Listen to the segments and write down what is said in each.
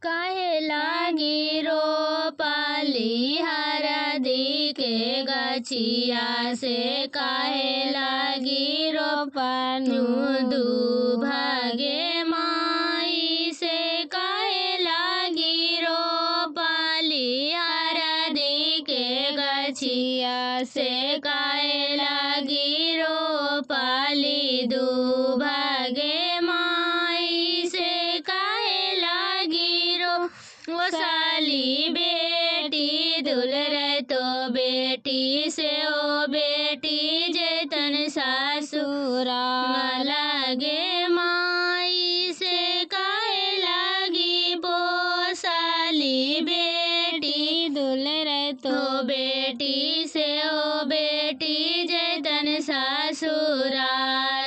काहे लागी रोपली हरदी के गछिया से काहे लागी रोपनु दुभागे माई से काहे लागी रोपली हरदी के गछिया से काहे लागी रोपली दुभागे माई से काहे लागी साली बेटी दुलरे तो बेटी से ओ बेटी जेतन सासुरा लगे माई से काहे लागी पोसाली बेटी दुलरे तो बेटी से ओ बेटी जेतन सासुरा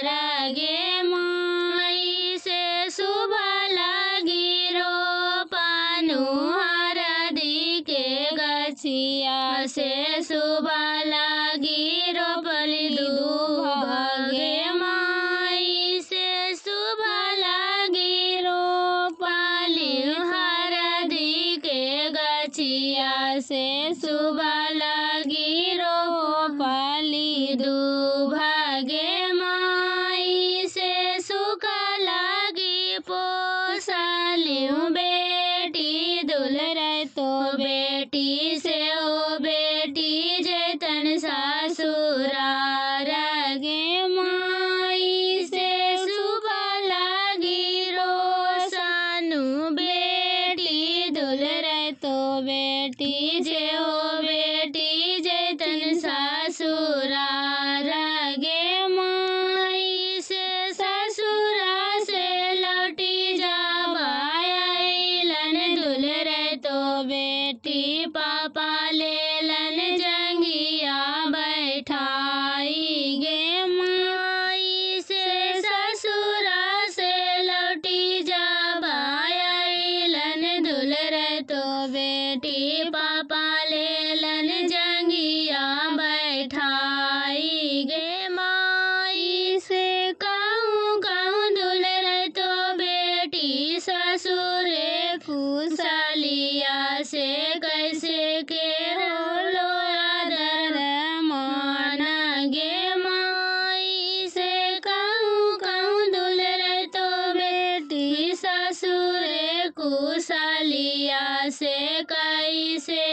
रगे माई से सुबह लागी रोपनु हरदी के गछिया से सुबह लागी रोपली दुभागे माई से सुबह लागी रोपली हरदी के गछिया से सुबह लागी रोपली दुभागे माई से सुख लागी पोसाली बेटी दुलरे तो बेटी से ओ बेटी जेतन सासुरा रगे माई से सुबह लागी रोसनु बेटी दुलरे तो बेटी जे ओ बेटी जेतन सासुरा रगे माई से ससुरा से लौटी जाबायलन दुलरे तो बेटी पापा लेलन जंगिया बैठाई गे माई से ससुरा से लौटी जाबायलन दुलरे तो बेटी पापा लेलन जंगिया बैठाई गे माई से कहूँ कहूँ दुलरे तो बेटी ससुरे कुशलिया से कैसे के होलो आदर मान गे माई से कहूँ कहूँ दुलरे तो बेटी ससुरे कुशलिया से कैसे